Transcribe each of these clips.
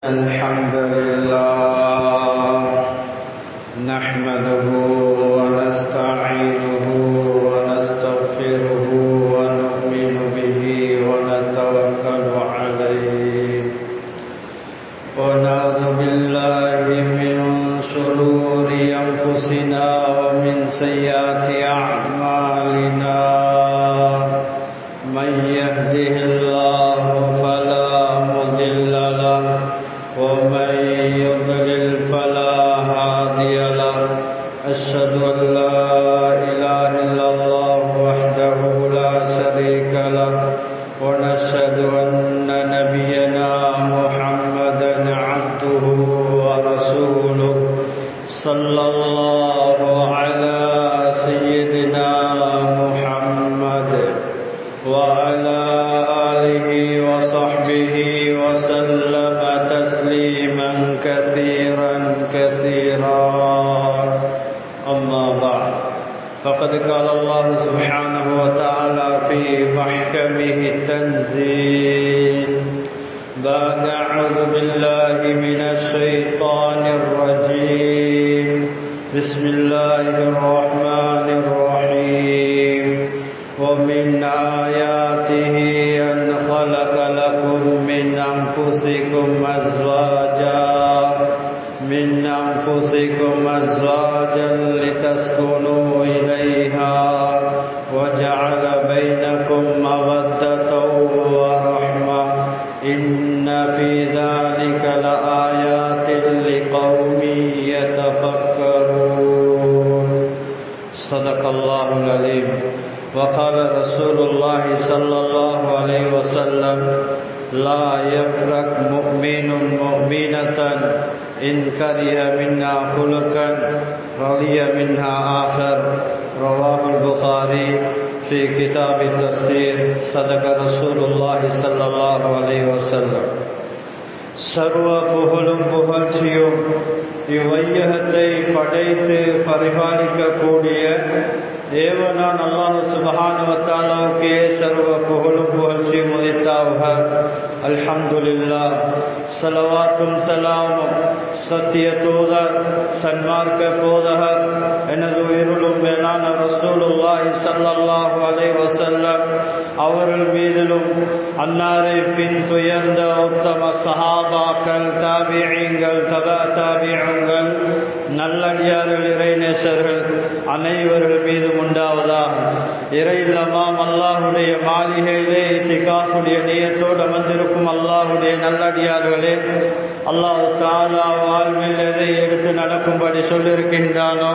الحمد لله نحمده ونستعينه ونستغفره ونؤمن به ونتوكل عليه ونعوذ بالله من شرور أنفسنا ومن سيئات أعمالنا من يهده الله فلا مضل له ومن يضلل فلا هادي له أشهد أن لا إله إلا الله وحده لا شريك له ونشهد أن نبينا محمدا عبده ورسوله صلى الله على سيدنا محمد وعلى آله وصحبه وسلم تسليما كثيرا أما بعد فقد قال الله سبحانه وتعالى في محكمه التنزيل بعد أعوذ بالله من الشيطان الرجيم بسم الله الرحمن الرحيم ومن آياته أن خلق لكم من أنفسكم أزواجا لتسكنوا إليها وجعل بينكم مودة ورحمة إن في ذلك لآيات لقوم يتفكرون صدق الله العليم وقال رسول الله صلى الله عليه وسلم لا يفرق مؤمن مؤمنة إن كره منها خلقا رضي منها آخر رواه البخاري في كتاب التفسير صدق رسول الله صلى الله عليه وسلم சர்வ புகழும் புகழ்ச்சியும் இவ்வையகத்தை படைத்து பரிபாலிக்கக்கூடிய தேவனான் அல்லாஹ் சுப்ஹானஹு வ தஆலாவுக்கே சர்வ புகழும் புகழ்ச்சியும் உரித்தாகுக. அல்ஹம்துலில்லாஹ். ஸலவாத்தும் ஸலாமும் சத்திய தூதர் சன்மார்க்க போதகர் எனது உயிருளும் மேலான ரசூலுல்லாஹி ஸல்லல்லாஹு அலைஹி வஸல்லம் அவர்கள் மீதிலும் அன்னாரை பின் துயர்ந்த உத்தம சஹாபாக்கள் தாபிஈன்கள் தபா தாபிஈன்கள் நல்லடியார்கள் இறைநேசர்கள் அனைவர்கள் மீது உண்டாவதாக. இறை இல்லமாம் அல்லாஹுடைய மாளிகையிலே இத்திகாஃபுடைய நியத்தோடு அமர்ந்திருக்கும் அல்லாஹுடைய நல்லடியார்களே, அல்லாஹ் தஆலா வாழ்வில் எதை எடுத்து நடக்கும்படி சொல்லியிருக்கின்றானோ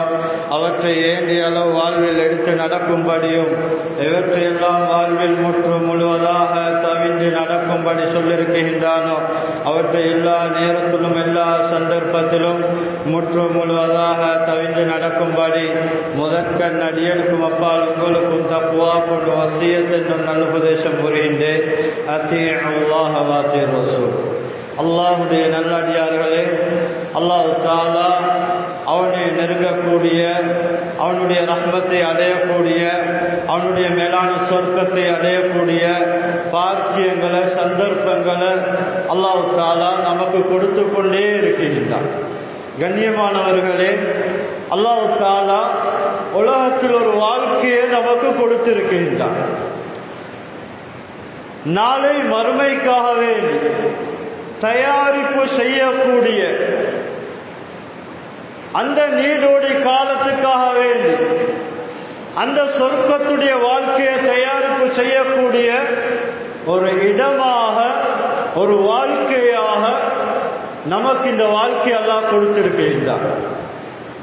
அவற்றை ஏண்டிய அளவு வாழ்வில் எடுத்து நடக்கும்படியும் எவற்றையெல்லாம் வாழ்வில் முற்று முழுவதாக தவிர்த்து நடக்கும்படி சொல்லியிருக்கின்றானோ அவற்றை எல்லா நேரத்திலும் எல்லா சந்தர்ப்பத்திலும் முற்று முழுவதாக தவிர்த்து நடக்கும்படி முதற்கண் அடியனுக்கும் அப்பால் உங்களுக்கும் தக்வா கொண்டு வசியத் என்னும் நல்லுபதேசம் புரிகின்றேன். அத்தீஉ அல்லாஹ வ அத்தீஉ ரசூல். அல்லாஹுடைய நல்லடியார்களே, அல்லாஹ் தஆலா அவனை நெருங்கக்கூடிய, அவனுடைய ரஹ்மத்தை அடையக்கூடிய, அவனுடைய மேலான சொர்க்கத்தை அடையக்கூடிய பாக்கியங்களை சந்தர்ப்பங்களை அல்லாஹ் தஆலா நமக்கு கொடுத்து கொண்டே இருக்கின்றான். கண்ணியமானவர்களே, அல்லாஹ் தஆலா உலகத்தில் ஒரு வாழ்க்கையை நமக்கு கொடுத்திருக்கின்றான். நாளை மறுமைக்காகவே தயாரிப்பு செய்யக்கூடிய அந்த நீடோடி காலத்துக்காக வேண்டி அந்த சொர்க்கத்துடைய வாழ்க்கையை தயாரிப்பு செய்யக்கூடிய ஒரு இடமாக, ஒரு வாழ்க்கையாக நமக்கு இந்த வாழ்க்கை அல்லாஹ் கொடுத்திருக்கின்றார்.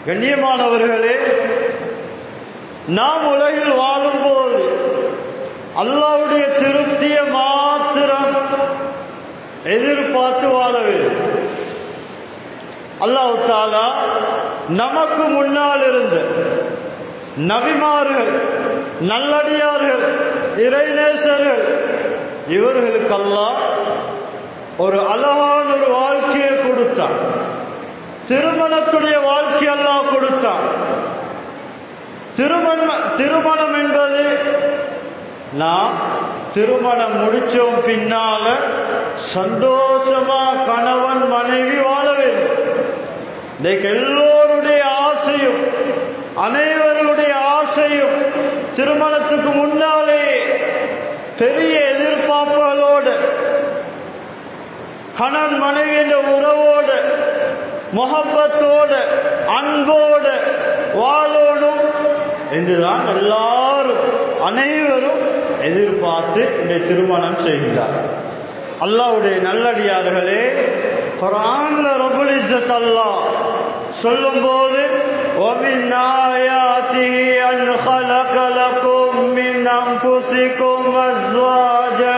கண்ணியமானவர்களே, நாம் உலகில் வாழும்போது அல்லாஹ்வுடைய திருப்தியை மாத்திரம் எதிர்பார்த்து வாழ வேண்டும். அல்லாஹ் தஆலா நமக்கு முன்னால் இருந்த நபிமார்கள், நல்லடியார்கள், இறைநேசர்கள், இவர்களுக்கு அல்லாஹ் ஒரு அழகான ஒரு வாழ்க்கையை கொடுத்தான். திருமணத்துடைய வாழ்க்கை அல்லாஹ் கொடுத்தான். திருமணம் என்பது நாம் திருமணம் முடிச்சோம் பின்னால சந்தோஷமா கணவன் மனைவி வாழ வேண்டும். இன்னைக்கு எல்லோருடைய ஆசையும், அனைவருடைய ஆசையும் திருமணத்துக்கு முன்னாலே பெரிய எதிர்பார்ப்புகளோடு கணவன் மனைவி என்ற உறவோடு முஹப்பத்தோடு அன்போடு வாழணும் என்றுதான் எல்லாரும் அனைவரும் எதிர்பார்த்து இந்த திருமணம் செய்கிறார். அல்லாஹ்வுடைய நல்லடியார்களே, குர்ஆன்ல ரப்புல் இஸ்ஸத் அல்லாஹ் சொல்லும்போது وَمِنْ آيَاتِهِ أَنْ خَلَقَ لَكُم مِّنْ أَنفُسِكُمْ أَزْوَاجًا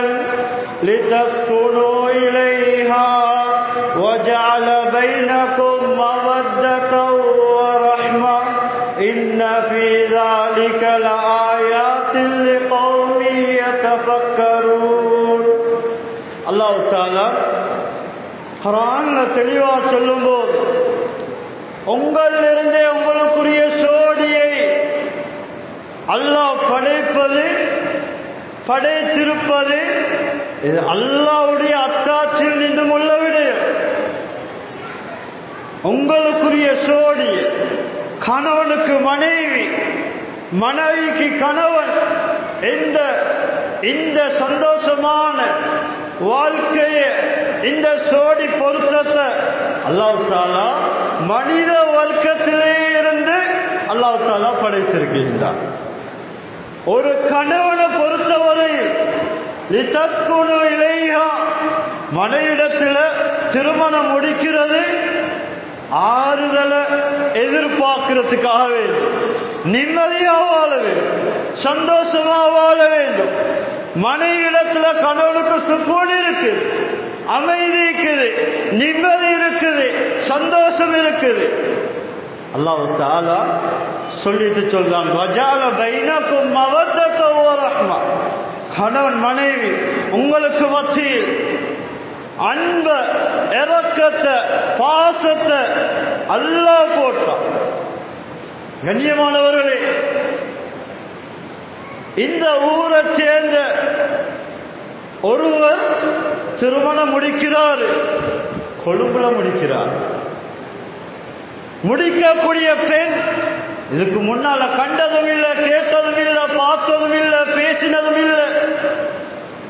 لِتَسْكُنُوا إِلَيْهَا وَجَعَلَ بَيْنَكُم مَّوَدَّةً وَرَحْمَةً إِنَّ فِي ذَلِكَ لَآيَاتٍ لِقَوْمٍ يَتَفَكَّرُونَ. அல்லாஹ் தஆலா குர்ஆன்ல தெளிவா சொல்லும்போது, உங்களிலிருந்தே உங்களுக்குரிய சோடியை அல்லாஹ் படைத்திருப்பது இது அல்லாஹ்வுடைய அத்தாட்சியில் நின்று உள்ள விடயம். உங்களுக்குரிய சோடி, கணவனுக்கு மனைவி, மனைவிக்கு கணவன், இந்த சந்தோஷமான வாழ்க்கையை, இந்த சோடி பொருத்தத்தை அல்லாஹ் தஆலா மனித வர்க்கத்திலே இருந்து அல்லாஹ் தஆலா படைத்திருக்கின்றார். ஒரு கணவனை பொறுத்தவரை லிதஸ்குனு இலைஹா, மனைவிடத்தில் திருமணம் முடிக்கிறது ஆறுதலை எதிர்பார்க்கிறதுக்காக வேண்டும், நிம்மதியாக வாழ வேண்டும், சந்தோஷமாக வாழ வேண்டும். மனைவிடத்துல கணவனுக்கு சுக்கூன் இருக்குது, அமைதி இருக்குது, நிம்மதி இருக்குது, சந்தோஷம் இருக்குது. அல்லாஹ் தஆலா சொல்லிட்டு சொல்றான், வஜால பைனக்கும் மவத்தத வ ரஹ்மா, கணவன் மனைவி உங்களுக்கு மத்தியில் அன்ப, இரக்கத்தை, பாசத்தை அல்லாஹ் போட்டான். கண்ணியமானவர்களே, இந்த ஊரை சேர்ந்த ஒருவர் திருமணம் முடிக்கிறார், கொழும்புல முடிக்கிறார். முடிக்கக்கூடிய பெண் இதுக்கு முன்னால கண்டதும் இல்லை, கேட்டதும் இல்லை, பார்த்ததும் இல்லை, பேசினதும் இல்லை.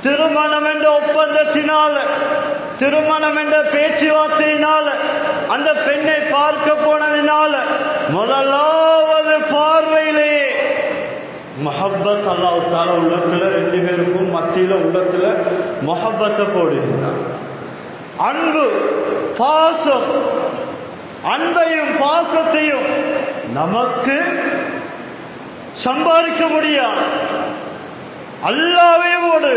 திருமணம் என்ற ஒப்பந்தத்தினால, திருமணம் என்ற பேச்சுவார்த்தையினால அந்த பெண்ணை பார்க்க போனதினால முதலாவது பார்வையிலேயே மஹப்பத் அல்லாஹ் தஆலா உள்ளத்துல, ரெண்டு பேருக்கும் மத்தியில உள்ளத்துல மஹப்பத்தை போடுகிறார். அன்பு, பாசம், அன்பையும் பாசத்தையும் நமக்கு சம்பாதிக்க முடியாது, அல்லாஹ்வே போடு.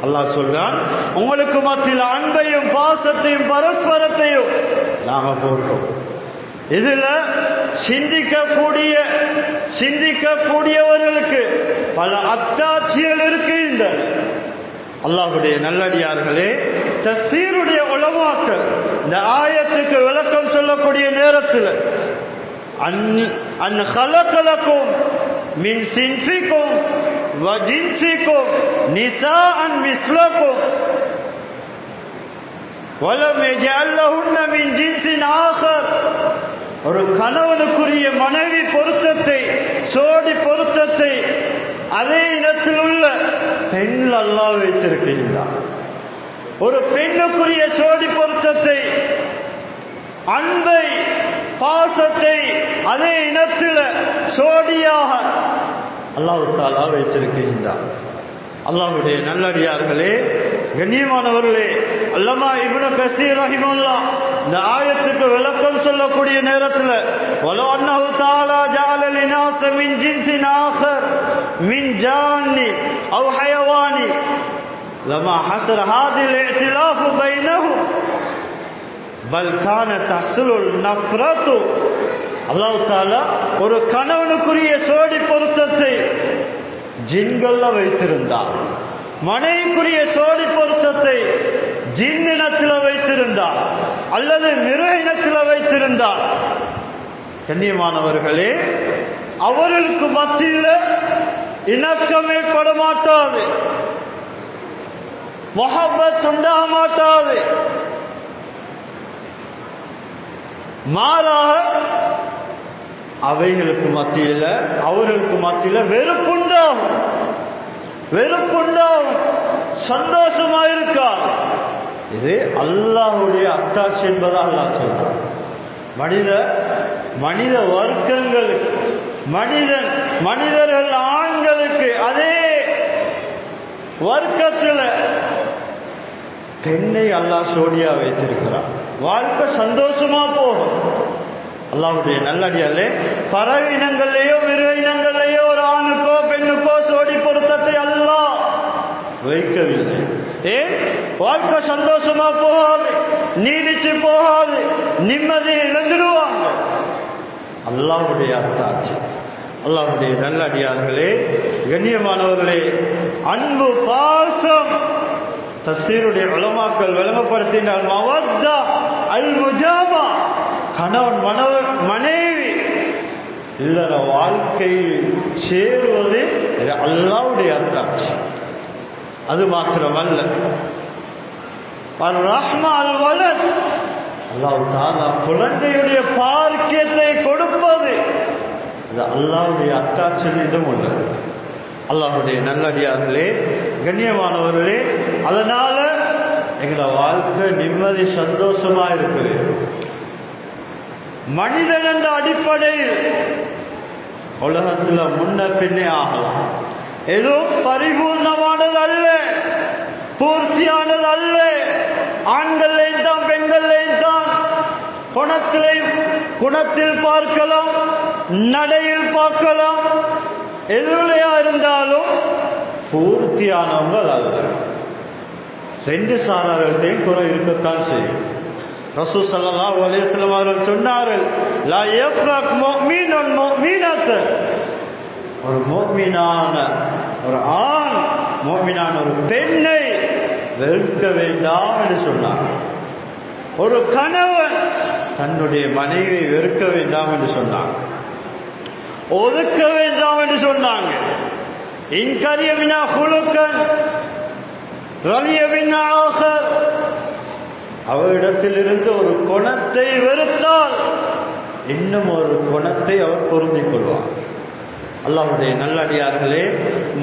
அல்லாஹ் சொல்றான், உங்களுக்கு மத்தியில் அன்பையும் பாசத்தையும் பரஸ்பரத்தையும் நாம போடுறோம். இதுல சிந்திக்கக்கூடியவர்களுக்கு பல அத்தாட்சிகள் இருக்கின்றன. அல்லாஹ்வுடைய நல்லடியார்களே, தஃசீருடைய உலமாக்கள் இந்த ஆயத்துக்கு விளக்கம் சொல்லக்கூடிய நேரத்தில் அன் ஹலகலக்கும் மின் சின்ஃபிக்கும் வ ஜின்சிக்கும் நிசாஅன் மிஸ்லக்கும் வலம் யஜஅல் லஹுன்ன மின் ஜின்சின் ஆகர். ஒரு கணவனுக்குரிய மனைவி பொருத்தத்தை, சோடி பொருத்தத்தை அதே இனத்தில் உள்ள பெண் அல்லாஹ் வைத்திருக்கின்றார். ஒரு பெண்ணுக்குரிய சோடி பொருத்தத்தை, அன்பை, பாசத்தை அதே இனத்தில் சோடியாக அல்லாஹ் தஆலா வைத்திருக்கின்றார். அல்லாஹ்வுடைய நல்லடியார்களே, கண்ணியமானவர்களே, அல்லமா இப்னு கஸீர் ரஹிமஹுல்லாஹ் இந்த ஆயத்துக்கு விளக்கம் சொல்லக்கூடிய நேரத்தில் வலோ அன்னஹு தஆலா ஜஅல லினாஸ மின் ஜின்சின் ஆகர் மின் ஜான்னி அவ் ஹயவானி லமா ஹஸர ஹாதில் இஹ்திலாஃபு பைனஹும் பல் கான தஹ்ஸுலுல் நஃப்ரத்து. அல்லாஹ் தஆலா ஒரு கணவனுக்குரிய சோடி பொருத்தத்தை ஜின்கள்ல வைத்திருந்தார், மனைவிக்குரிய சோடி பொருத்தத்தை ஜின் இனத்தில் வைத்திருந்தார் அல்லது மிருக இனத்தில் வைத்திருந்தார். கண்ணியமானவர்களே, அவர்களுக்கு மத்தியில் இணக்கம் ஏற்பட மாட்டாது, முஹப்பத் உண்டாக மாட்டாது. மாறாக அவைகளுக்கு மத்தியில் அவர்களுக்கு மத்தியில் வெறுப்புண்டாகும், சந்தோஷமாயிருக்கார். இது அல்லாஹ்வுடைய அத்தாட்சி என்பதை அல்லாஹ் சொல்றார். மனித வர்க்கங்களுக்கு, மனிதர்கள் ஆண்களுக்கு அதே வர்க்கத்தில் பெண்ணை அல்லாஹ் சோடியா வைத்திருக்கிறார். வாழ்க்கை சந்தோஷமா போகும். அல்லாஹ்வுடைய நல்லடியாலே பறவை இனங்கள்லையோ மிருக இனங்கள்லையோ ஒரு ஆணுக்கோ பெண்ணுக்கோ சோடி பொருத்தத்தை அல்லாஹ் வைக்கவில்லை. ஏன்? வாழ்க்கை சந்தோஷமா போகாது, நீடிச்சு போகாது, நிம்மதியை இழந்துடுவாங்க. அல்லாஹ்வுடைய அத்தாட்சி. அல்லாஹ்வுடைய நல்லடியார்களே, கண்ணியமானவர்களே, அன்பு பாசம் தஃசீருடைய உலமாக்கள் விளங்கப்படுத்தினால் மவத்தா அல் முஜாமா, கணவன் மனைவி இல்லற வாழ்க்கையில் சேருவது அல்லாஹ்வுடைய அத்தாட்சி. அது மாத்திரமல்ல, அர்-ரஹ்மா அல்-வலத், அல்லாஹ் தஆலா குழந்தையுடைய பாக்கியத்தை கொடுப்பது அது அல்லாஹ்வுடைய அத்தாட்சியிலும் உள்ளது. அல்லாஹ்வுடைய நல்லடியார்களே, கண்ணியமானவர்களே, அதனால எங்களோட வாழ்க்கை நிம்மதி சந்தோஷமா இருக்குது. மனிதன் என்ற அடிப்படையில் உலகத்தில் முன்ன பின்னே ஆகலாம். எதுவும் பரிபூர்ணமானது அல்ல, பூர்த்தியானது அல்ல. ஆண்களையும் தான் பெண்களையும் தான் குணத்தில் பார்க்கலாம், நடையில் பார்க்கலாம், எதுலையா இருந்தாலும் பூர்த்தியானவங்கள் அல்ல. ரெண்டு சாரார்கள்டையும் குறை இருக்கத்தான் செய்யும். ரசூல் ஸல்லல்லாஹு அலைஹி வஸல்லம் அவர்கள் சொன்னார்கள், லா யஃப்ரக் முஃமினுன் முஃமினத்தன், ஒரு முஃமினான ஒரு ஆண் முஃமினான ஒரு பெண்ணை வெறுக்க வேண்டாம் என்று சொன்னார். ஒரு கணவன் தன்னுடைய மனைவியை வெறுக்க வேண்டாம் என்று சொன்னாங்க, ஒதுக்க வேண்டாம் என்று சொன்னாங்க. இன்கரிய மினா குலுக்கன் ரலிய மினா ஆகர், அவரிடத்திலிருந்து ஒரு குணத்தை வெறுத்தால் இன்னும் ஒரு குணத்தை அவர் பொருந்திக் கொள்வார். அல்லாஹ்வுடைய நல்லடியார்களே,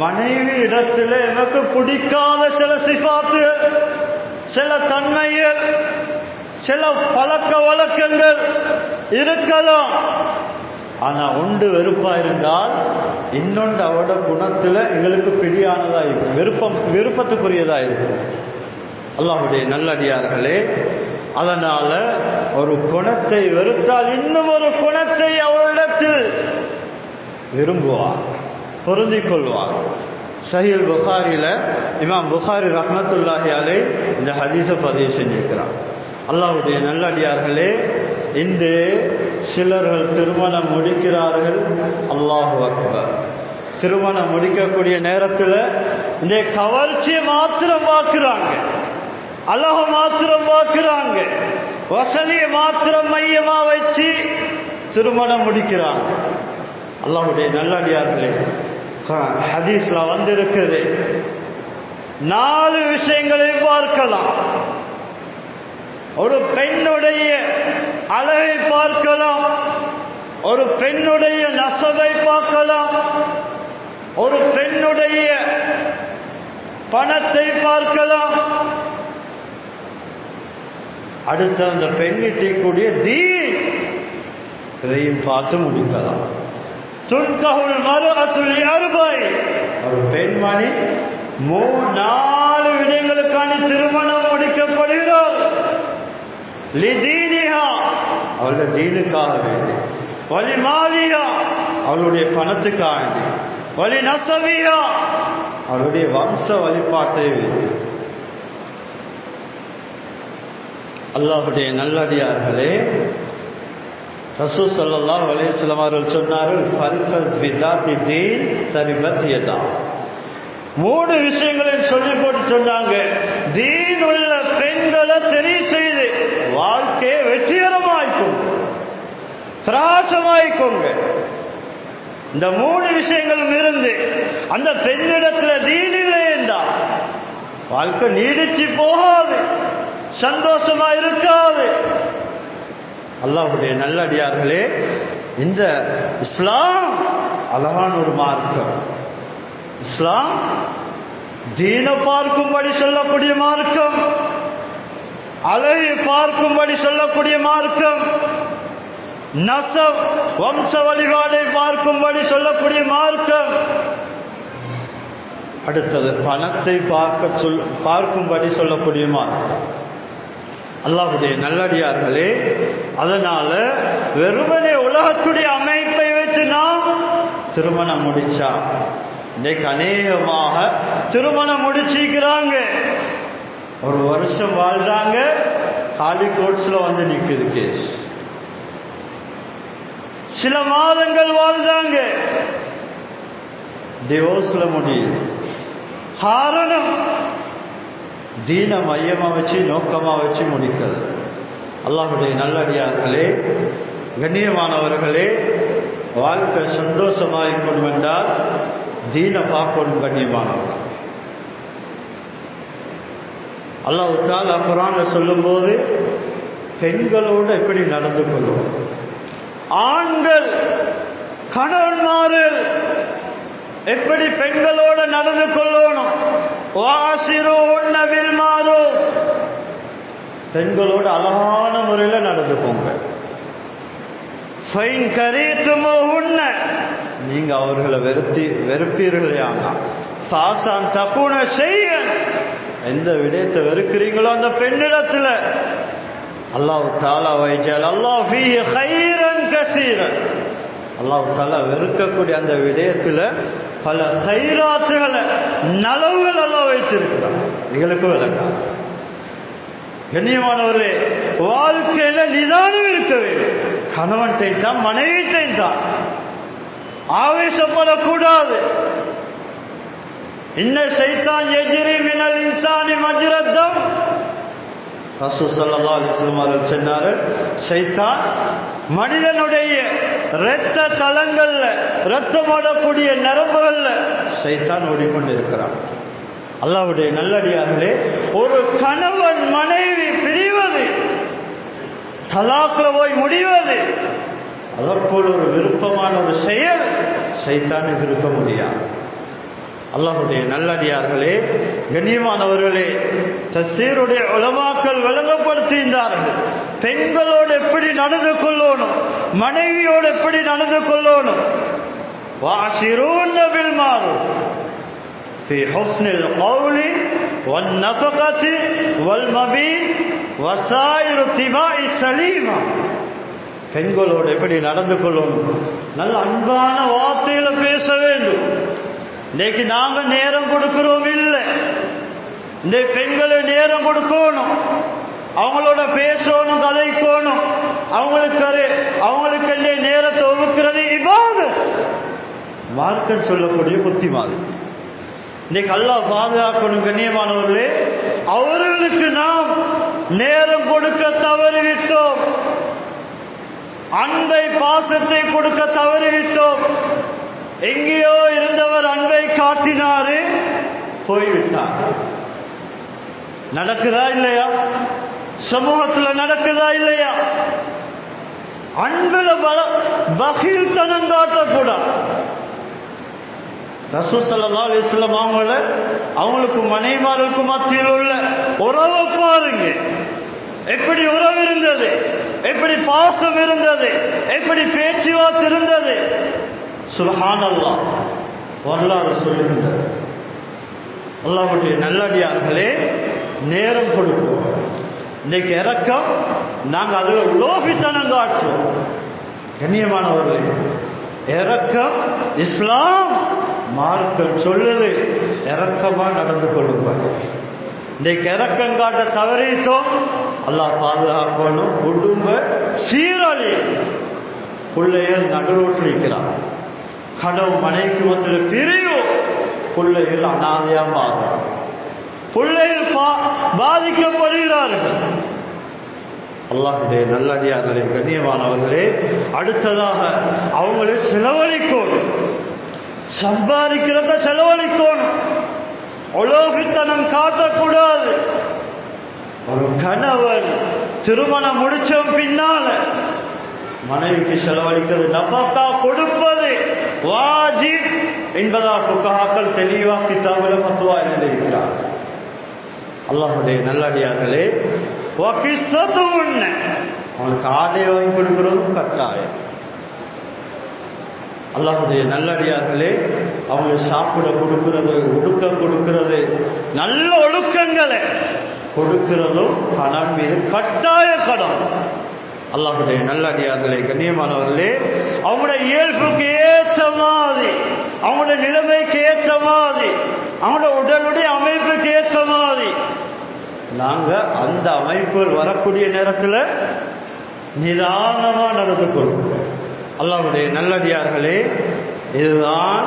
மனைவி இடத்துல எனக்கு பிடிக்காத சில சிஃபாத்துகள், சில தன்மைகள், சில பழக்க வழக்கங்கள் இருக்கலாம். ஆனா ஒன்று வெறுப்பா இருந்தால் இன்னொன்று அவரோட குணத்துல எங்களுக்கு பிடியானதா இருக்கும், விருப்பத்துக்குரியதா இருக்கும். அல்லாஹ்வுடைய நல்லடியார்களே, அதனால ஒரு குணத்தை வெறுத்தால் இன்னும் ஒரு குணத்தை அவரிடத்தில் விரும்புவார், பொருந்திக் கொள்வார். சஹீஹ் புகாரில இமாம் புகாரி ரஹ்மத்துல்லாஹி அலைஹி இந்த ஹதீஸை பதிவு செஞ்சிருக்கிறார். அல்லாஹ்வுடைய நல்லடியார்களே, இந்த சிலர்கள் திருமணம் முடிக்கிறார்கள். அல்லாஹு அக்பர். திருமணம் முடிக்கக்கூடிய நேரத்தில் இந்த கவர்ச்சியை மாத்திரம் பார்க்கிறாங்க, அழகு மாத்திரம் பார்க்கிறாங்க, வசதியை மாத்திரம் மையமா வச்சு திருமணம் முடிக்கிறாங்க. அல்லாஹ்வுடைய நல்லடியார்களே, ஹதீஸ்ல வந்திருக்குது, 4 விஷயங்களை பார்க்கலாம். ஒரு பெண்ணுடைய அழகை பார்க்கலாம், ஒரு பெண்ணுடைய நசபை பார்க்கலாம், ஒரு பெண்ணுடைய பணத்தை பார்க்கலாம், அடுத்து அந்த பெண்ணிட்டிக்கூடிய தீன் இதையும் பார்த்து முடிக்கலாம். துன்கஹுல் மர்அத்துல் லிஅர்பை, ஒரு பெண்மணி 4 விடயங்களுக்கான திருமணம் முடிக்கப்படுகிறார். லிதீனிஹா, அவளுடைய தீனுக்காக வேண்டி, வலிமாலிஹா, அவளுடைய பணத்துக்காக வேண்டி, வலிநஸபிஹா, அவளுடைய வம்ச வழிபாட்டை வைத்து. அல்லாஹ்வுடைய நல்லடியார்களே, ரசூல் ஸல்லல்லாஹு அலைஹி வஸல்லம் அவர்கள் சொன்னார்கள், ஃபல்ஃபஸ் பிதாத்தி தீன் தரிபத் யதா. 3 விஷயங்களை சொல்லி போட்டு சொன்னாங்க, தீன் உள்ள பெண்களை தெரிவு செய்து வாழ்க்கையை வெற்றிகரமாய்க்கும், பிரகாசமாய்க்கோங்க. இந்த 3 விஷயங்களும் இருந்து அந்த பெண்ணிடத்துல தீன் இல்லை என்றால் வாழ்க்கை நீடிச்சு போகாது, சந்தோஷமா இருக்காது. அல்லாஹ்வுடைய நல்லடியார்களே, இந்த இஸ்லாம் அழகான ஒரு மார்க்கம். இஸ்லாம் தீன பார்க்கும்படி சொல்லக்கூடிய மார்க்கம், அழகை பார்க்கும்படி சொல்லக்கூடிய மார்க்கம், நசப் வம்ச வழிபாடை பார்க்கும்படி சொல்லக்கூடிய மார்க்கம். அடுத்தது பணத்தை பார்க்கும்படி சொல்லக்கூடிய மார்க்கம். அல்லாஹ்வுடைய நல்லடியார்களே, அதனால வெறுமனே உலகத்துடைய அமைப்பை வச்சு நாம் திருமணம் முடிச்சா, இன்னைக்கு அநேகமாக திருமணம் முடிச்சிக்கிறாங்க, ஒரு வருஷம் வாழ்றாங்க, காலி கோர்ட்ஸ்ல வந்து நிக்குது கேஸ். சில மாதங்கள் வாழ்றாங்க, டிவோர்ஸ்ல முடியுது. காரணம் தீன மையமா வச்சு நோக்கமா வச்சு முடிக்கிறது. அல்லாஹ்வுடைய நல்லடியார்களே, கண்ணியமானவர்களே, வாழ்க்கை சந்தோஷமாயிக்கணும் என்றால் தீன பார்க்கணும். கண்ணியமானவர்கள், அல்லாஹ் தஆலா குர்ஆன்ல சொல்லும்போது பெண்களோடு எப்படி நடந்து கொள்ளும், ஆண்கள் கணவன்மார்கள் எப்படி பெண்களோடு நடந்து கொள்ளணும், வாசிரூன பில் மாரூஃப், பெண்களோடு அழகான முறையில் நடந்து போங்க. ஃபைன் கரீதுமுஹுன்ன, நீங்க அவர்களை வெறுப்பீர்களேயானா, ஃபாசான் தகுன ஷைஅன், எந்த விடயத்தை வெறுக்கிறீங்களோ அந்த பெண்ணிடத்துல அல்லாஹ் தஆலா வைஜல் அல்லாஹ் ஃபீஹி கைரன் கஸீரன், அல்லாஹ் தஆலா வெறுக்கக்கூடிய அந்த விடயத்துல பல கைராத்துகளை நலவுகள் அல்லாஹ் வைத்திருக்கிறார். எங்களுக்கு விளக்கம். கண்ணியமானவரே, வாழ்க்கையில நிதானம் இருக்க வேண்டும். கணவன்டை தான் மனைவிட்டை தான் ஆவேசப்படக்கூடாது. இன்ன ஷைத்தான் யஜ்ரி மினல் இன்சானி மஜ்ரத் தம், ரசூல் ஸல்லல்லாஹு அலைஹி வஸல்லம் அவர்கள் சொன்னார்கள், ஷைத்தான் மனிதனுடைய இரத்த தலங்கள்ல, இரத்தம் ஓடக்கூடிய நரம்புகள்ல ஷைத்தான் ஓடிக்கொண்டிருக்கிறான். அல்லாஹ்வுடைய நல்லடியார்களே, ஒரு கணவன் மனைவி பிரிவது, தலாக்ல போய் முடிவது, அதற்குள் ஒரு விருப்பமான ஒரு செயல் ஷைத்தானுக்கு இருக்க முடியாது. அல்லாஹ்வுடைய நல்லடியார்களே, கண்ணியமானவர்களே, தஃசீருடைய உலமாக்கள் விளங்கப்படுத்தினார்கள், பெண்களோடு எப்படி நடந்து கொள்ளணும், மனைவியோடு எப்படி நடந்து கொள்ளணும். வாஷிரூன பில் மாரூஃப் ஃபீ ஹுஸ்னில் கௌலி வன் நஃபகதி வல் மபீத் வஸாயிரு திபாஇ ஸலீமா, பெண்களோடு எப்படி நடந்து கொள்ளணும், நல்ல அன்பான வார்த்தையில பேச வேண்டும். இன்னைக்கு நாங்க நேரம் கொடுக்கிறோம் இல்லை, இந்த பெண்களை நேரம் கொடுக்கணும், அவங்களோட பேசணும், கதைக்கணும், அவங்களுக்கு நேரத்தை ஒதுக்குறது இபாதத், மார்க்கம் சொல்லக்கூடிய புத்தி மாதிரி. இன்னைக்கு அல்லாஹ் பாதுகாக்கணும். கண்ணியமானவர்களே, அவர்களுக்கு நாம் நேரம் கொடுக்க தவறிவிட்டோம், அன்பை பாசத்தை கொடுக்க தவறிவிட்டோம். எங்கேயோ இருந்தவர் அன்பை காட்டினாரு, போய்விட்டார். நடக்குதா இல்லையா? சமூகத்தில் நடக்குதா இல்லையா? அன்புல பகீல்தனம் காட்டக்கூடாது. ரசூல் ஸல்லல்லாஹு அலைஹி வஸல்லம் அவங்களுக்கு மனைவிமார்களுக்கு மத்தியில் உள்ள உறவை பாருங்க, எப்படி உறவு இருந்தது, எப்படி பாசம் இருந்தது, எப்படி பேச்சுவார்த்தை இருந்தது. சுப்ஹானல்லாஹ், வரலாறு சொல்லுகின்றது. அல்லாஹ்வுடைய நல்லடியார்களே, நேரம் கொடுப்போம். இன்னைக்கு இறக்கம், நாங்கள் அதுல லோபித்தனம் காட்டுவோம். கண்ணியமானவர்களே, இறக்கம் இஸ்லாம் மார்க்கம் சொல்லுது, இறக்கமா நடந்து கொள்ளுங்கள். இன்னைக்கு இறக்கம் காட்ட தவறித்தோம், அல்லாஹ் பாதுகாக்கணும். குடும்ப சீரழி, பிள்ளைகள் நடுரோட்டில் இருக்கிறார், கணவன் மனைவிக்கு மத்தியில் பிரிவு, பிள்ளைகள் அனாதையா மாறும், பிள்ளைகள் பாதிக்கப்படுகிறார்கள். அல்லாஹ்வுடைய நல்லடியார்களே, கண்ணியமானவர்களே, அடுத்ததாக அவங்களே செலவழிக்கணும், சம்பாதிக்கிறத செலவழிக்கணும், உலோகித்தனம் காட்டக்கூடாது. ஒரு கணவன் திருமணம் முடிச்ச பின்னால மனைவிக்கு செலவழிக்கிறது, நஃபகா கொடுப்பது வாஜிப் என்பதாக ஃபுகஹாக்கள் தெளிவாக கிதாபில் ஃபத்வா எழுதியிருக்கிறார். அல்லாஹ்வுடைய நல்லடியார்களே, அவங்களுக்கு ஆடை வாங்கி கொடுக்கிறதும் கட்டாயம். அல்லாஹ்வுடைய நல்லடியார்களே, அவங்களுக்கு சாப்பிட கொடுக்கிறது, உடுக்க கொடுக்கிறது, நல்ல ஒழுக்கங்களை கொடுக்கிறதும் கணவன் மீது கட்டாய கடன். அல்லாஹ்வுடைய நல்லடியார்களே, கண்ணியமானவர்களே, அவங்களுடைய இயல்புக்கு ஏற்ற மாதிரி, அவங்களுடைய நிலைமைக்கு ஏற்ற மாதிரி, அவங்களுடைய உடலுடைய அமைப்புக்கு ஏற்ற மாதிரி நாங்க அந்த அமைப்புகள் வரக்கூடிய நேரத்தில் நிதானமா நடந்து கொள்வோம். அல்லாஹ்வுடைய நல்லடியார்களே, இதுதான்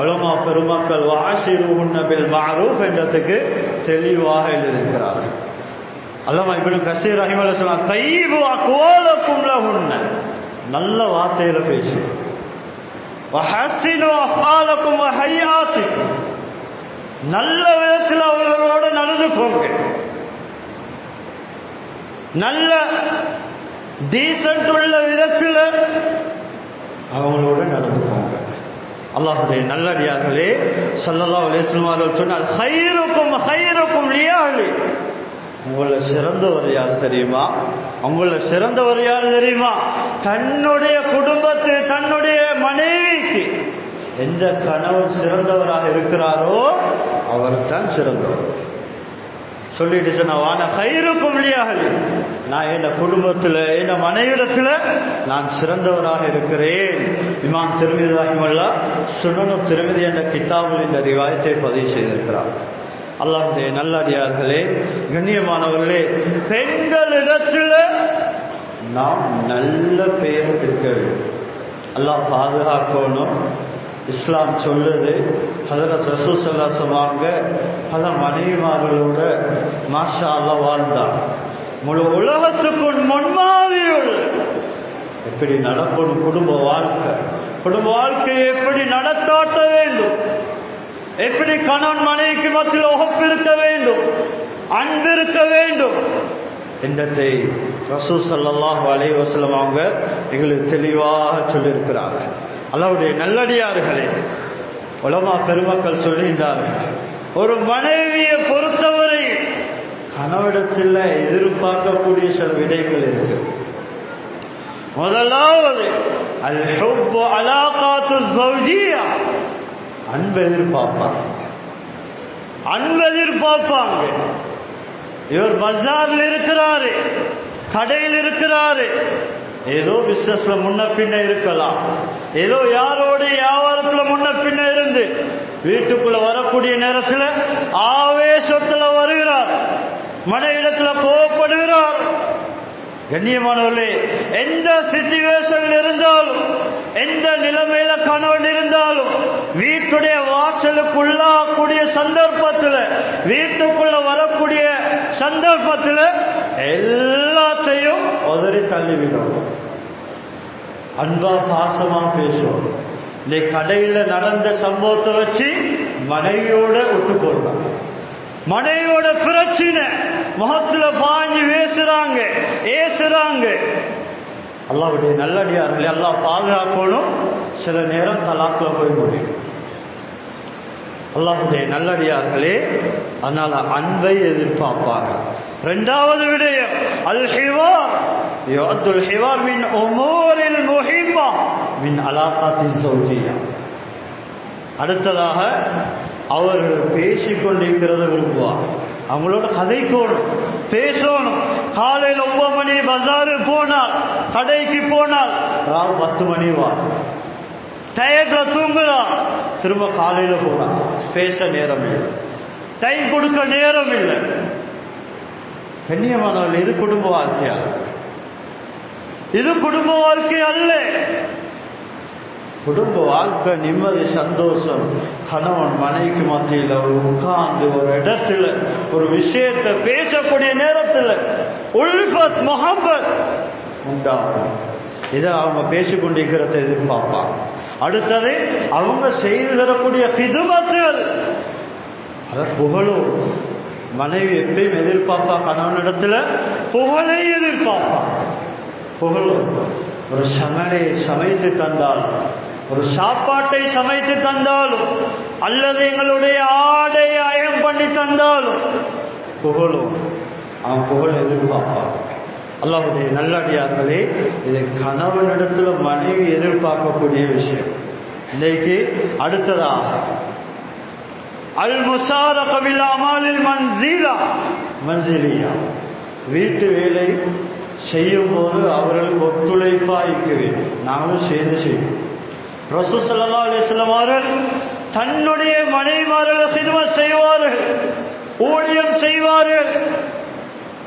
உலமா பெருமக்கள் வஅஷிருஹுன்ன பில் மஅரூஃப் என்றதுக்கு தெளிவாக எழுதியிருக்கிறார்கள். அல்லாமா இப்னு கஸீர் ரஹிமஹுல்லாஹ் சொல்றாங்க, தய்யிபு அக்வாலக்கும் லஹுன்ன, நல்ல வார்த்தையில பேசு, வஹஸ்ஸினு அஃஆலக்கும் வஹய்யாத்திக்கும், நல்ல விதத்தில் அவர்களோட நடந்து போங்க, நல்ல டீசன்ட் உள்ள விதத்தில் அவங்களோட நடந்து போங்க. அல்லாஹ்வுடைய நல்லடியார்களே, ஸல்லல்லாஹு அலைஹி வஸல்லம் அவர்கள் சொன்னார், கைருக்கும் கைருக்கும் லியஹ்லி, உங்களை சிறந்தவர் யார் தெரியுமா? உங்களை சிறந்தவர் யார் தெரியுமா? தன்னுடைய குடும்பத்தை, தன்னுடைய மனைவிக்கு எந்த கணவன் சிறந்தவராக இருக்கிறாரோ அவர் தான் சிறந்தவர். சொல்லிட்டு சொன்னா, வான கைருக்கும் லியஹ்லி, நான் என் குடும்பத்தில் என் மனைவிடத்தில் நான் சிறந்தவராக இருக்கிறேன். இமாம் திர்மிதி ரஹிமஹுல்லாஹ் சுனனு திர்மிதி என்ற கிதாபில் இந்த ரிவாயத்தை பதிவு செய்திருக்கிறார். அல்லாஹ்வுடைய நல்லடியார்களே, கண்ணியமானவர்களே, பெண்களிடத்தில் நாம் நல்ல பெயர் எடுக்க வேண்டும். அல்லாஹ் பாதுகாக்கணும். இஸ்லாம் சொல்லுது, ஹஜ்ரத் ரசூல் ஸல்லல்லாஹு அலைஹி வஸல்லம் பல மனைவிமார்களோட மாஷா அல்லாஹ் வாழ்ந்தார். முழு உலகத்துக்கும் முன்மாதிரியுள்ள எப்படி நடக்கணும் குடும்ப வாழ்க்கை, குடும்ப வாழ்க்கையை எப்படி நடத்தாட்ட வேண்டும், எப்படி கணவன் மனைவிக்கு மத்தியில் உகப்பு இருக்க வேண்டும், அன்பு இருக்க வேண்டும் என்பதை ரசூல் ஸல்லல்லாஹு அலைஹி வஸல்லம் அவங்க எங்களுக்கு தெளிவாக சொல்லியிருக்கிறார்கள். அல்லாஹ்வுடைய நல்லடியார்களே, உலமா பெருமக்கள் சொல்கின்றார்கள், ஒரு மனைவியை பொறுத்தவரை கணவனிடத்தில் எதிர்பார்க்கக்கூடிய சில விடைகள் இருக்கு. முதலாவது அல் ஹுப்பு அலாகாத்து ஸௌஜியா, அன்பு எதிர்பார்ப்பாங்க, அன்பு எதிர்பார்ப்பாங்க. இவர் பஜார்ல இருக்கிறாரு, கடையில் இருக்கிறாரு, ஏதோ பிசினஸ்ல முன்ன பின்ன இருக்கலாம், ஏதோ யாரோட வியாபாரத்துல முன்ன பின்ன இருந்து வீட்டுக்குள்ள வரக்கூடிய நேரத்தில் ஆவேசத்துல வருகிறார், மனைவிடத்துல கோபப்படுகிறார். கண்ணியமானவர்களே, எந்த சிச்சுவேஷன் இருந்தாலும், எந்த நிலைமையில கணவன் இருந்தாலும், வீட்டுடைய வாசலுக்குள்ளாக்கூடிய சந்தர்ப்பத்தில், வீட்டுக்குள்ள வரக்கூடிய சந்தர்ப்பத்தில் எல்லாத்தையும் உதறி தள்ளிவிடும். அன்பா பாசமா பேசுவோம். இந்த கடையில நடந்த சம்பவத்தை வச்சு மனைவியோட விட்டு போடுறாங்க, மனைவியோட பிரச்சனை முகத்துல பாஞ்சு பேசுறாங்க, ஏசுறாங்க. அல்லாஹ்வுடைய நல்லடியார்களே, அல்லாஹ் பாதுகாக்கணும். சில நேரம் தலாக்ல போய் முடியும். அல்லாஹ்வுடைய நல்லடியார்களே, அதனால அன்பை எதிர்பார்ப்பாங்க. இரண்டாவது விடயம் அல் ஹிவார், யுஅத்துல் ஹிவார் மின் உமூரில் முஹிம்மா மின் அலாகாத்தி ஸௌஜியா. அடுத்ததாக அவர் பேசிக்கொண்டிருக்கிறத விரும்புவார், அவங்களோட கதைக்கோணும், பேசணும். காலையில் 9 மணி பஜாரு போனால், கடைக்கு போனால், ராவு 10 மணி வா, டயர்ல தூங்குறான், திரும்ப காலையில போறான், பேச நேரம் இல்லை, டைம் கொடுக்க நேரம் இல்லை. கண்ணியமானவர்கள், இது குடும்ப வாழ்க்கையா? இது குடும்ப வாழ்க்கை அல்ல. குடும்ப வாழ்க்கை நிம்மதி, சந்தோஷம், கணவன் மனைவிக்கு மத்தியில் ஒரு உட்கார்ந்து ஒரு இடத்துல ஒரு விஷயத்தை பேசக்கூடிய நேரத்தில் உல்ஃபத் முஹப்பத் உண்டாகும். இதை அவங்க பேசிக்கொண்டிருக்கிறத எதிர்பார்ப்பாங்க. அடுத்தது அவங்க செய்து தரக்கூடிய ஹிதுமத்துகள், அதை புகழும். மனைவி எப்பயும் எதிர்பார்ப்பா கணவனிடத்துல புகழை எதிர்பார்ப்பா. புகழும். ஒரு சமையலை சமைத்து தந்தாலும், ஒரு சாப்பாட்டை சமைத்து தந்தாலும், அல்லது எங்களுடைய ஆடை அயம் பண்ணி தந்தாலும் புகழும். அவன் புகழ் எதிர்பார்ப்பான். அல்லாஹ்வுடைய நல்லடியார்களே, இது கணவனிடத்துல மனைவி எதிர்பார்க்கக்கூடிய விஷயம். இன்னைக்கு அடுத்ததாக அல் முசாரக பில் அமாலில் மன்சிலியா, வீட்டு வேலை செய்யும் போது அவர்களுக்கு ஒத்துழைப்பா இருக்க வேண்டும். நாங்களும் சேர்ந்து செய்வோம். ரசூல் ஸல்லல்லாஹு அலைஹி வஸல்லம் அவர்கள் தன்னுடைய மனைவிமார்கள் ஹித்மத் செய்வார்கள், ஊழியம் செய்வார்கள்.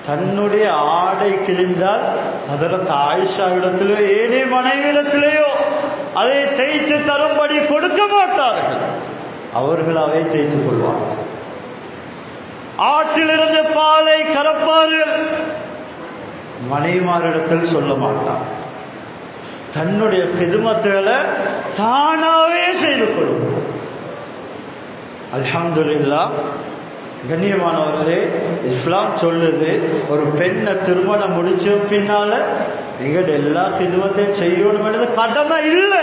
தன்னுடைய ஆடை கிழிந்தால் அதற்கு ஆயிஷா இடத்திலேயோ ஏனே மனைவிடத்திலேயோ அதை தைத்து தரும்படி கொடுக்க மாட்டார்கள். அவர்களாவே தைத்துக் கொள்வார்கள். ஆற்றிலிருந்து பாலை கறப்பார்கள், மனைவிமாரிடத்தில் சொல்ல மாட்டார். தன்னுடைய ஹிதுமத்துகளை தானாவே செய்து கொள்வோம். அல்ஹம்துலில்லாஹ். கண்ணியமானவர்களே, இஸ்லாம் சொல்லுது, ஒரு பெண்ணை திருமணம் முடிச்ச பின்னால எங்கட எல்லா ஹிதுமத்தையும் செய்யணும் என்றது கடமை இல்லை.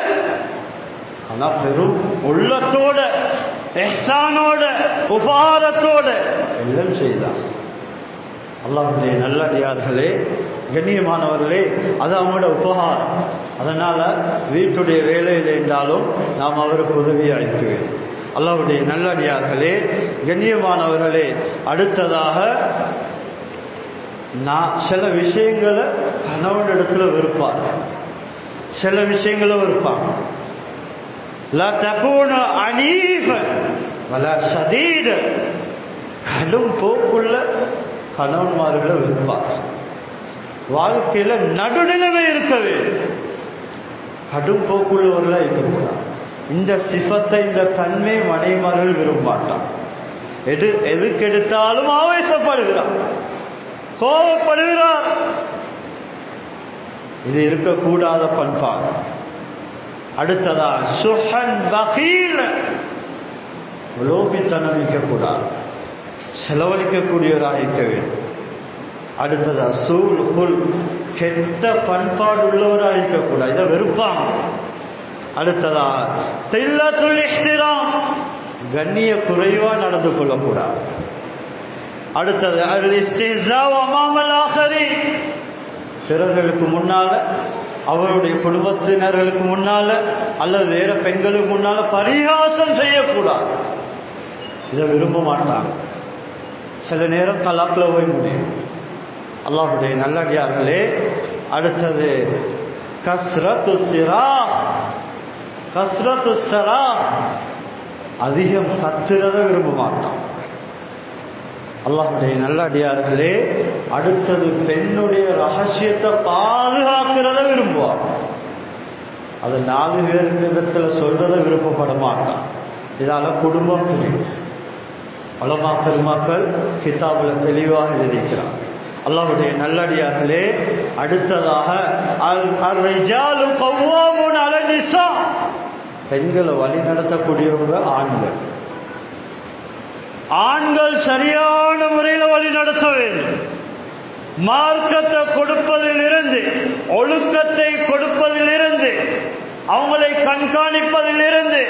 ஆனா பெரும் உள்ளத்தோட, இஹ்சானோட, உபகாரத்தோட எல்லாம் செய்தார். அல்லாஹ்வுடைய நல்லடியார்களே, கண்ணியமானவர்களே, அது அவங்களோட உபகாரம். அதனால வீட்டுடைய வேலையில் இருந்தாலும் நாம் அவருக்கு உதவியாக இருக்க வேண்டும். அல்லாஹ்வுடைய நல்லடியார்களே, கண்ணியமானவர்களே, அடுத்ததாக நான் சில விஷயங்களை கணவனிடத்துல வெறுப்பாங்க, சில விஷயங்களை வெறுப்பாங்க. லா தகூன அனீஃபன் வலா ஷதீத, கடும் போக்குள்ள கணவன்மார்களை வெறுப்பாங்க. வாழ்க்கையில நடுநிலைமை இருக்க வேண்டும். கடும் போக்குள்ளவர்களா இருக்கக்கூடாது. இந்த சிஃபத்தை, இந்த தன்மை மனைவிமார்கள் விரும்பாட்டான். எதுக்கு எடுத்தாலும் ஆவேசப்படுகிறார், கோபப்படுகிறார். இது இருக்கக்கூடாத பண்பாக. அடுத்ததா சுஹன் பகீல், லோபித்தனம் இருக்கக்கூடாது, செலவழிக்கக்கூடியவராக இருக்க வேண்டும். அடுத்ததா சூல் ஹுல், கெட்ட பண்பாடு உள்ளவராக இருக்கக்கூடாது, இதை வெறுப்பாங்க. அடுத்ததா தில்லத்துல் இஹ்திராம், கண்ணிய குறைவா நடந்து கொள்ளக்கூடாது. அடுத்தது அல் இஸ்திஹ்ஸா அமாமல் ஆஹரின், பிறர்களுக்கு முன்னால, அவருடைய குடும்பத்தினர்களுக்கு முன்னால அல்லது வேற பெண்களுக்கு முன்னால பரிகாசம் செய்யக்கூடாது. இதை விரும்ப மாட்டாங்க. சில நேரம் தலாக்ல போய் முடியும். அல்லாஹ்வுடைய நல்லடியார்களே, அடுத்தது கஸ்ரத்து சிரா, கஸ்ரத்து சரா, அதிகம் கத்துறத விரும்ப மாட்டான். அல்லாஹ்வுடைய நல்லடியார்களே, அடுத்தது பெண்ணுடைய ரகசியத்தை பாதுகாக்கிறத விரும்புவார். அது 4 பேருக்கு சொல்றத விருப்பப்பட மாட்டான். இதால குடும்பம் பிரியும். உலமா பெருமக்கள் கிதாபுல தெளிவாக எழுதிக்கிறார். அல்லாஹ்வுடைய நல்லடியார்களே, அடுத்ததாக அர்-ரிஜாலு கவ்வாமுன அலா நிஸா, பெண்களை வழி நடத்தக்கூடியவங்க ஆண்கள். ஆண்கள் சரியான முறையில் வழி நடத்த வேண்டும். மார்க்கத்தை கொடுப்பதிலிருந்து, ஒழுக்கத்தை கொடுப்பதிலிருந்து, அவங்களை கண்காணிப்பதிலிருந்து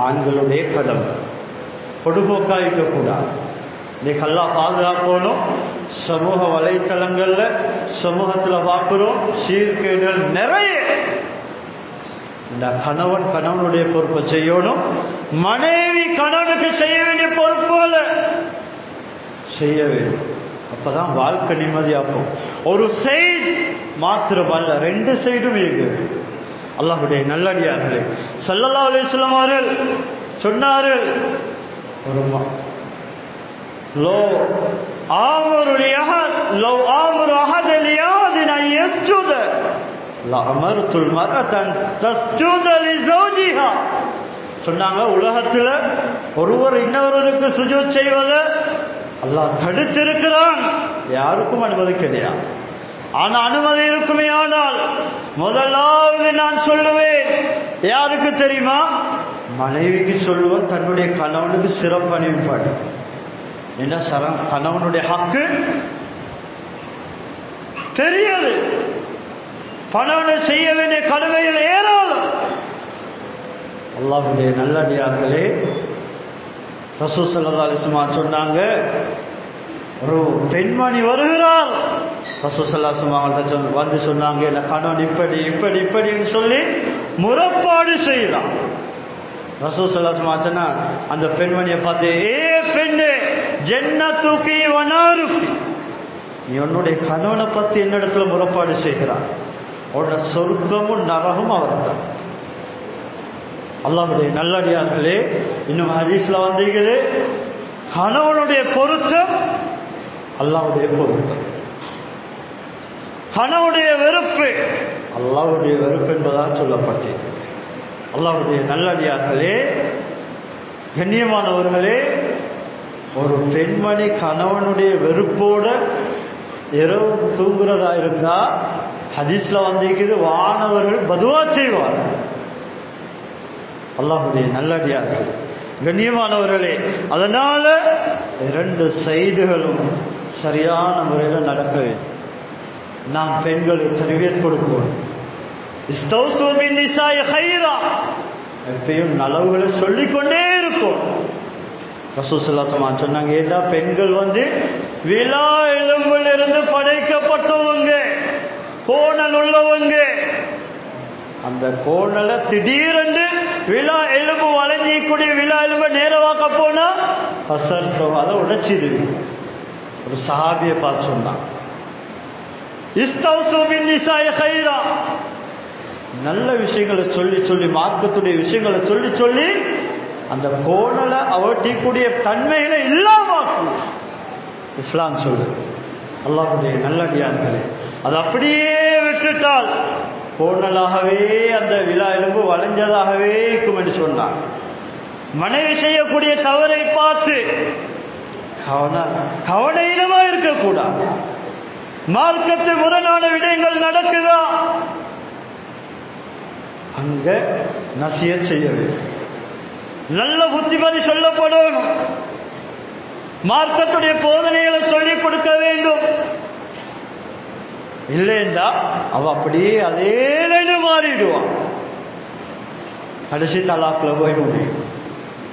ஆண்களுடைய கடமை. பொடுபோக்காய்க்க கூடாது. இன்னைக்கு எல்லாம் பாதுகாக்கணும். சமூக வலைத்தளங்கள்ல, சமூகத்தில் பார்க்கிறோம் சீர்கேடுகள் நிறைய. இந்த கணவனுடைய பொறுப்பை செய்யணும். மனைவி கணவனுக்கு செய்ய வேண்டிய பொறுப்புகளை செய்ய வேண்டும். அப்பதான் வாழ்க்கை நிம்மதியாகும். ஒரு சைடு மாத்திரமல்ல, 2 சைடும் இருக்கு. அல்லாஹ்வுடைய நல்லடியார்களே, ஸல்லல்லாஹு அலைஹி வஸல்லம் அவர்கள் சொன்னார்கள், லோ ஆமரு அஹத் லியாதின் அன் யஸ்ஜுத லஅமர்துல் மர்அத்தன் தஸ்ஜுத லிஸௌஜிஹா. சொன்னாங்க, உலகத்தில் ஒருவர் இன்னொருவருக்கு சுஜூத் செய்வதை அல்லாஹ் தடுத்திருக்கிறான். யாருக்கும் அனுமதி கிடையாது. ஆனா அனுமதி இருக்குமே ஆனால் முதலாவது நான் சொல்லுவேன், யாருக்கு தெரியுமா? மனைவிக்கு சொல்லுவேன், தன்னுடைய கணவனுக்கு சிறப்பு அணிவிப்பாடு. என்ன கணவனுடைய ஹக்கு தெரியாது. கணவனை செய்ய வேண்டிய கடமைகள் ஏராளம். அல்லாஹ்வுடைய நல்லடியார்களே, ரசூல் ஸல்லல்லாஹு அலைஹி வஸல்லம் சொன்னாங்க, ஒரு பெண்மணி வருகிறார். ரசூல் ஸல்லல்லாஹு அலைஹி வஸல்லம் வந்து சொன்னாங்க, என்ன கணவன் இப்படி இப்படி இப்படின்னு சொல்லி முறைப்பாடு செய்யலாம். ரசூல் ஸல்லல்லாஹு அலைஹி வஸல்லம் சொன்னா, அந்த பெண்மணியை பார்த்து, ஏ பெண்ணே, ஜன்னத்துகி வனாருகி, நீ உன்னுடைய கணவனை பத்தி என்னிடத்துல முறைப்பாடு செய்கிறான், உன்னோட சொர்க்கமும் நரகமும் அவர் தான். அல்லாஹ்வுடைய நல்லடியார்களே, இன்னும் ஹதீஸ்ல வந்திருக்குது, கணவனுடைய பொருத்தம் அல்லாஹ்வுடைய பொருத்தம், கணவனுடைய வெறுப்பு அல்லாஹ்வுடைய வெறுப்பு என்பதாக சொல்லப்பட்டது. அல்லாஹ்வுடைய நல்லடியார்களே, கண்ணியமானவர்களே, ஒரு பெண்மணி கணவனுடைய வெறுப்போட இரவு தூங்குறதா இருந்தா ஹதீஸ்ல வந்திருக்கிறது, வானவர்கள் பதுவா செய்வார். அல்லாஹ்வுடைய நல்லடியார்கள், கண்ணியமானவர்களே, அதனால 2 சைடுகளும் சரியான முறையில் நடக்க வேண்டும். நாம் பெண்களுக்கு தர்பியத் கொடுப்போம். இஸ்தௌசு பின் நிசாஇ கைரா, எப்பயும் நலவுகளை சொல்லிக்கொண்டே இருக்கும். ரசூல் ஸல்லல்லாஹு அலைஹி வஸல்லம் சொன்னாங்க, ஏன்னா பெண்கள் விலா எலும்பிலிருந்து படைக்கப்பட்டவங்க, கோணல் உள்ளவங்க. அந்த கோணலை திடீரென்று விழா எலும்பு வளைஞ்சிக்கூடிய விழா எலும்பை நேரவாக்க போனா பசர்த்தோ அதை உடைச்சிடுது. ஒரு சஹாபியை பார்த்து சொன்னான், இஸ்தௌசு பின் நிசாஇ கைரா, நல்ல விஷயங்களை சொல்லி சொல்லி, மார்க்கத்துடைய விஷயங்களை சொல்லி சொல்லி அந்த கோணலை அவட்டிக்கூடிய தன்மைகளை இல்லாமக்கும் இஸ்லாம் சொல்லு. அல்லாஹ்வுடைய நல்லடியார்களே, அது அப்படியே விட்டுட்டால் கோணலாகவே அந்த விழா எலும்பு வளைஞ்சதாகவே இருக்கும் என்று சொன்னார். மனைவி செய்யக்கூடிய தவறை பார்த்து கவனமா இருக்கக்கூடாது. மார்க்கத்து முரணான விடயங்கள் நடக்குதா, அங்க நசியத் செய்ய வேண்டும். நல்ல புத்திமதி சொல்லப்படணும். மார்க்கத்துடைய போதனைகளை சொல்லிக் கொடுக்க வேண்டும். இல்லைண்டா அவ அப்படியே அதே மாறிடுவான், கடைசி தலாக்ல போய் முடியும்.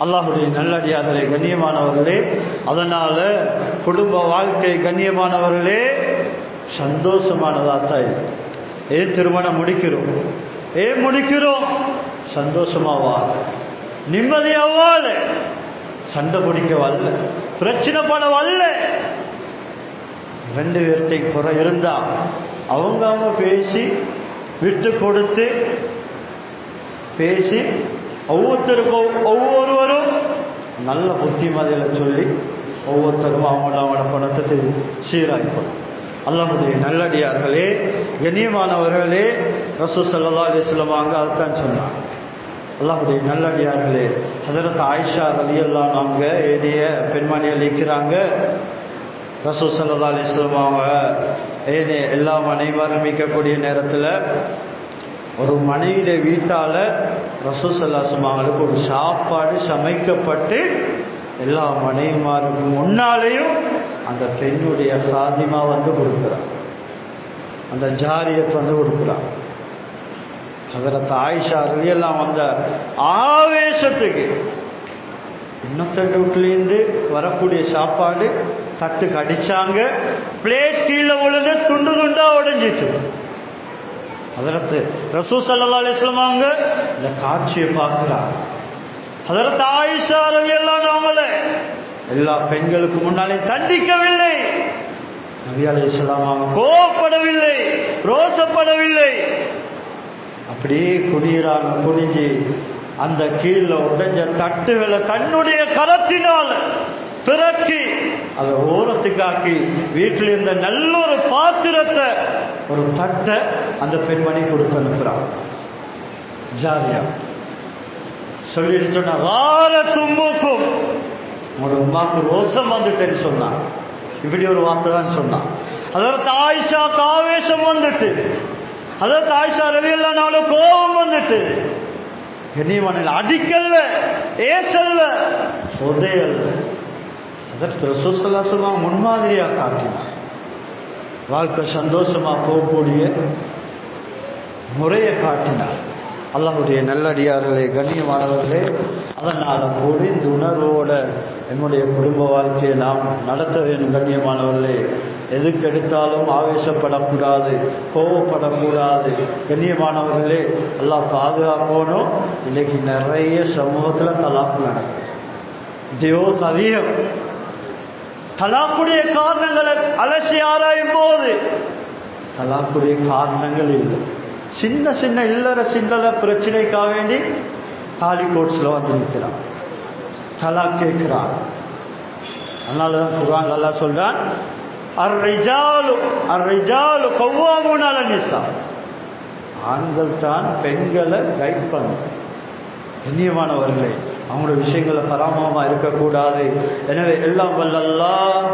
அல்லாஹ்வுடைய நல்லடியார்களே, கண்ணியமானவர்களே, அதனால குடும்ப வாழ்க்கை கண்ணியமானவர்களே சந்தோஷமானதாத்தான். ஏன் திருமணம் முடிக்கிறோம்? ஏன் முடிக்கிறோம்? சந்தோஷமா வாழ, நிம்மதியா வாழ, சண்டை பிடிக்க வரல, பிரச்சனை பண்ண வரல. 2 பேர்த்தை குறை இருந்தா அவங்க பேசி விட்டு கொடுத்து பேசி ஒவ்வொருவரும் நல்ல புத்திமதியில சொல்லி ஒவ்வொருத்தரும் அவங்களோட பணத்தை சீராய்ப்போம். அல்லாஹ்வுடைய நல்லடியார்களே, கண்ணியமானவர்களே, ரசூல் ஸல்லல்லாஹு அலைஹி வஸல்லம் அதுதான் சொன்னாங்க. அல்லாஹ்வுடைய நல்லடியார்களே, ஹஜ்ரத் ஆயிஷா ரலியல்லாஹு அன்ஹா ஏதிய பெண்மணிகள் இருக்கிறாங்க. ரசூல் ஸல்லல்லாஹு அலைஹி வஸல்லம் ஏனே எல்லா மனைவிமாரும் மிக்கக்கூடிய நேரத்தில் ஒரு மனைவியுடைய வீட்டால ரசூல் ஸல்லல்லாஹு அலைஹி வஸல்லம் ஒரு சாப்பாடு சமைக்கப்பட்டு எல்லா மனைவிமாருக்கும் முன்னாலேயும் அந்த பெண்ணுடைய சாதிமா கொடுக்கிறார், அந்த ஜாரியத் கொடுக்கிறார். ஹஜ்ரத் ஆயிஷா ரலியல்லாஹு அன்ஹா ஆவேசத்துக்கு இன்னொத்த வீட்டிலேருந்து வரக்கூடிய சாப்பாடு தட்டுக்கு அடிச்சாங்க, பிளேட் கீழே விழுந்து துண்டு துண்டா உடைஞ்சிச்சு. ஹஜ்ரத் ரசூல் ஸல்லல்லாஹு அலைஹி வஸல்லம் இந்த காட்சியை பார்க்கிறார். ஹஜ்ரத் ஆயிஷா ரலியல்லாஹு அன்ஹா எல்லா பெண்களுக்கு முன்னாலே தண்டிக்கவில்லை. நபி அலைஹிஸ்ஸலாம் அவங்க கோபப்படவில்லை, ரோசப்படவில்லை. அப்படியே குடியிறாங்க. குனிஞ்சு அந்த கீழே உடைஞ்ச தட்டுகளை தன்னுடைய கரத்தினால் பிறக்கி அதை ஓரத்துக்காக்கி வீட்டில் இருந்த நல்ல ஒரு பாத்திரத்தை, ஒரு தட்டை அந்த பெண்மணி கொடுத்து அனுப்புறான். ஜாரியா சொல்லிட்டு சொன்ன, வார தும்புக்கும் உங்களோட உமாக்கு ரோசம் வந்துட்டேன்னு சொன்னான். இப்படி ஒரு வார்த்தை தான் சொன்னான். அதற்கு ஆயிஷாக்கு ஆவேசம் வந்துட்டு, அதற்கு ஆயிஷா ரலியல்லாஹு கோபம் வந்துட்டு, கண்ணியமான அடிக்கல்ல, ஏசல்ல, உதையல்ல. அதற்கு ரசூல் ஸல்லல்லாஹு அலைஹி வஸல்லம் முன்மாதிரியா காட்டினார். வாழ்க்கை சந்தோஷமா போகக்கூடிய முறையை காட்டினார். அல்லாஹ்வுடைய நல்லடியார்களே, கண்ணியமானவர்களே, அதனால கூட இந்த உணர்வோட என்னுடைய குடும்ப வாழ்க்கையை நாம் நடத்த வேண்டும். கண்ணியமானவர்களே, எதுக்கு எடுத்தாலும் ஆவேசப்படக்கூடாது, கோவப்படக்கூடாது. கண்ணியமானவர்களே, அல்லாஹ் பாதுகாக்கணும். இன்னைக்கு நிறைய சமூகத்தில் தலாக்கு நடக்கும், டிவோர்ஸ் அதிகம். தலாக்குடைய காரணங்களை அலசி ஆராயும் போது தலாக்குடைய காரணங்கள் இல்லை. சின்ன சின்ன இல்லற சின்னல பிரச்சனைக்காக வேண்டி தாலி கோட்ஸ்ல வந்து நிற்கிறான், தலாக் கேட்கிறான். அதனாலதான் குர்ஆன் அல்லாஹ் சொல்றான், அர்-ரிஜாலு கவ்வாமூன அலன்-நிஸா. ஆண்கள் தான் பெண்களை கைட் பண்ணும். கண்ணியமானவர்களே, அவங்களுடைய விஷயங்களை பராமரமா இருக்கக்கூடாது. எனவே எல்லாம் வல்ல அல்லாஹ்